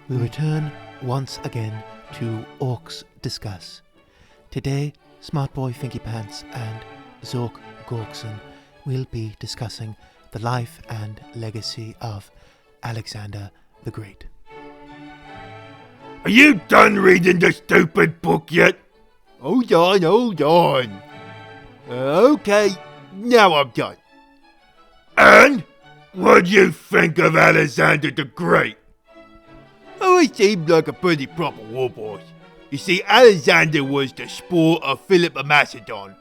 we return once again to Orks Discuss. Today, Smart Boy Finky Pants and Zork Gorkson will be discussing the life and legacy of Alexander the Great. Are you done reading the stupid book yet? Hold on. Okay, now I'm done. And? What do you think of Alexander the Great? Oh, he seemed like a pretty proper war boss. You see, Alexander was the sport of Philip of Macedon.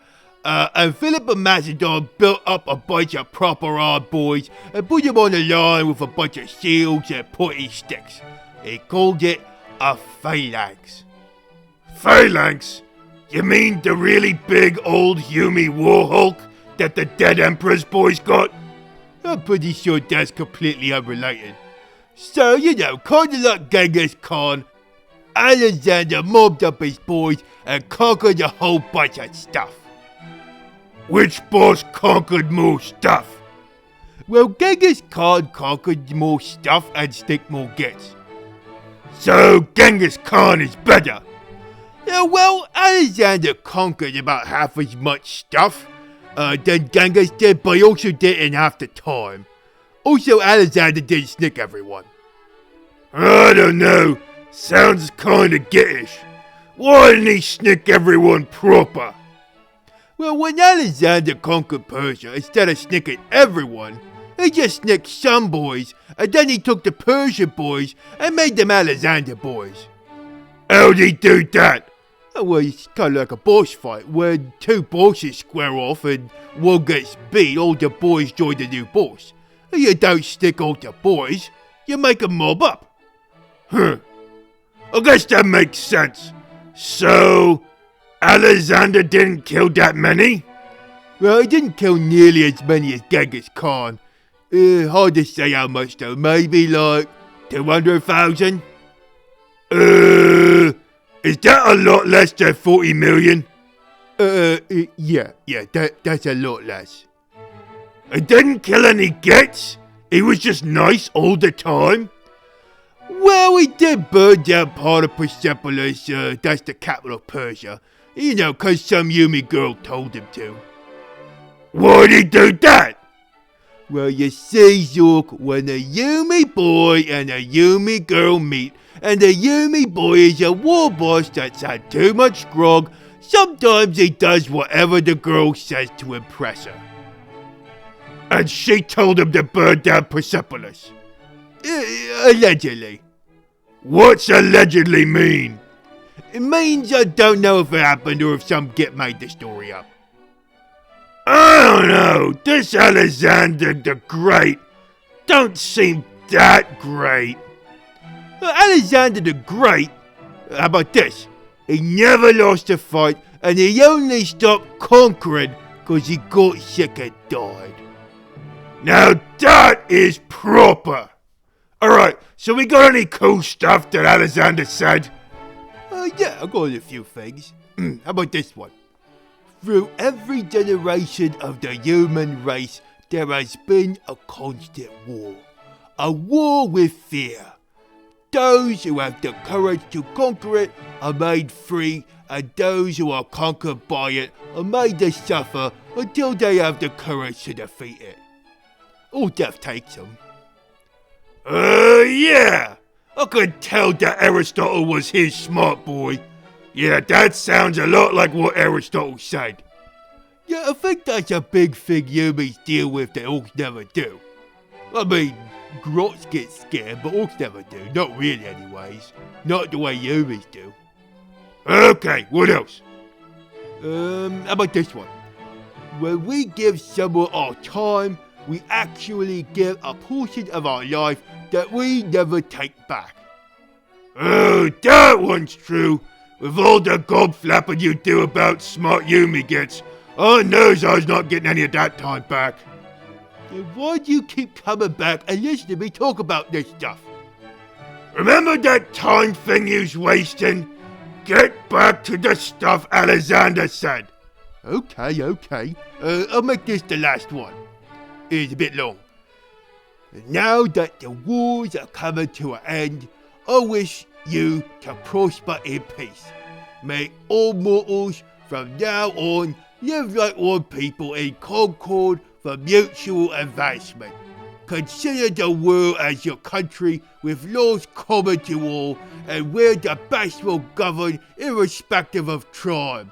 And Philip of Macedon built up a bunch of proper hard boys and put them on the line with a bunch of shields and pointy sticks. He called it a phalanx. Phalanx? You mean the really big old Humy war hulk that the dead Emperor's boys got? I'm pretty sure that's completely unrelated. So, kinda like Genghis Khan, Alexander mobbed up his boys and conquered a whole bunch of stuff. Which boss conquered more stuff? Well, Genghis Khan conquered more stuff and stick more gets. So, Genghis Khan is better. Yeah, well, Alexander conquered about half as much stuff than Genghis did, but he also did it in half the time. Also, Alexander didn't snick everyone. I don't know. Sounds kinda gittish. Why didn't he snick everyone proper? Well, when Alexander conquered Persia, instead of snicking everyone, he just snicked some boys, and then he took the Persian boys and made them Alexander boys. How'd he do that? Well, it's kind of like a boss fight, when two bosses square off and one gets beat, all the boys join the new boss. You don't stick all the boys, you make them mob up. I guess that makes sense. So, Alexander didn't kill that many? Well, he didn't kill nearly as many as Genghis Khan. Hard to say how much though, maybe like 200,000? Is that a lot less than 40 million? Yeah, that's a lot less. He didn't kill any gets? He was just nice all the time? Well, he did burn down part of Persepolis, that's the capital of Persia. Cause some Humy girl told him to. Why'd he do that? Well, you see, Zork, when a Humy boy and a Humy girl meet, and the Humy boy is a war boss that's had too much grog, sometimes he does whatever the girl says to impress her. And she told him to burn down Persepolis. Allegedly. What's allegedly mean? It means I don't know if it happened or if some git made the story up. I don't know, this Alexander the Great don't seem that great. Alexander the Great? How about this? He never lost a fight and he only stopped conquering because he got sick and died. Now that is proper. Alright, so we got any cool stuff that Alexander said? Yeah, I got a few things. How about this one? Through every generation of the human race, there has been a constant war. A war with fear. Those who have the courage to conquer it are made free, and those who are conquered by it are made to suffer until they have the courage to defeat it. Or death takes them. Yeah! I could tell that Aristotle was his smart boy. Yeah, that sounds a lot like what Aristotle said. Yeah, I think that's a big thing humans deal with that orcs never do. I mean, grots get scared, but orcs never do. Not really anyways. Not the way humans do. Okay, what else? How about this one? When we give someone our time, we actually give a portion of our life that we never take back. Oh, that one's true. With all the gob flapping you do about smart Humy gets, I knows I was not getting any of that time back. Then why do you keep coming back and listening to me talk about this stuff? Remember that time thing you's wasting? Get back to the stuff Alexander said. Okay. I'll make this the last one. It's a bit long. Now that the wars are coming to an end, I wish you to prosper in peace. May all mortals from now on live like one people in concord for mutual advancement. Consider the world as your country with laws common to all, and where the best will govern irrespective of tribe.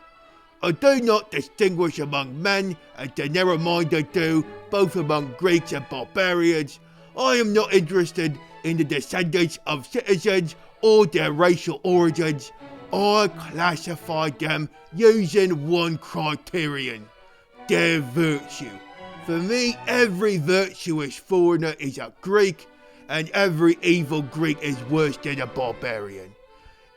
I do not distinguish among men, as the narrow-minded do, both among Greeks and barbarians. I am not interested in the descendants of citizens or their racial origins. I classify them using one criterion: their virtue. For me, every virtuous foreigner is a Greek, and every evil Greek is worse than a barbarian.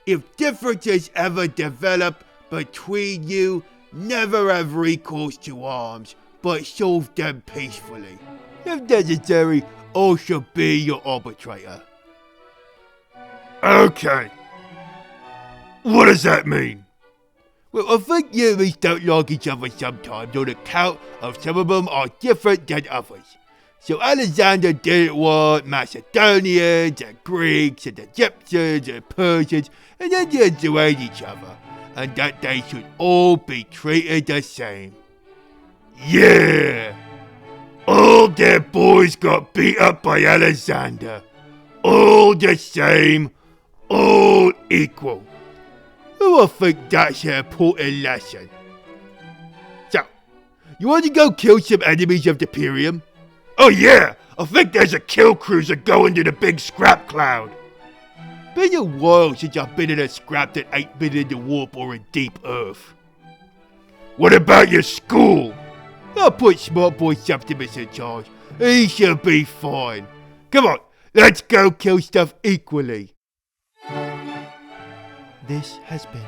If differences ever develop between you, never have recourse to arms, but solve them peacefully. If necessary, I shall be your arbitrator. Okay. What does that mean? Well, I think humans don't like each other sometimes on account of some of them are different than others. So Alexander didn't want Macedonians and Greeks and Egyptians and Persians and Indians to hate each other, and that they should all be treated the same. Yeah! All their boys got beat up by Alexander. All the same, all equal. Well, I think that's an important lesson. So, you want to go kill some enemies of the Imperium? Oh yeah! I think there's a kill cruiser going to the big scrap cloud. Been a while since I've been in a scrap that ain't been in the warp or in deep earth. What about your school? I'll put Smart Boy Septimus in charge. He shall be fine. Come on, let's go kill stuff equally. This has been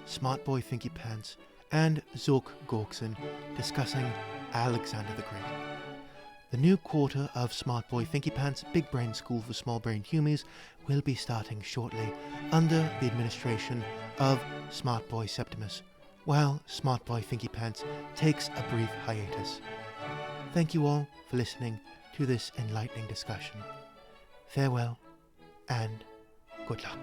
Smart Boy Finky Pants and Zork Gorkson discussing Alexander the Great. The new quarter of Smart Boy Finky Pants Big Brain School for Small Brain Humies will be starting shortly under the administration of Smart Boy Septimus, while Smart Boy Finky Pants takes a brief hiatus. Thank you all for listening to this enlightening discussion. Farewell and good luck.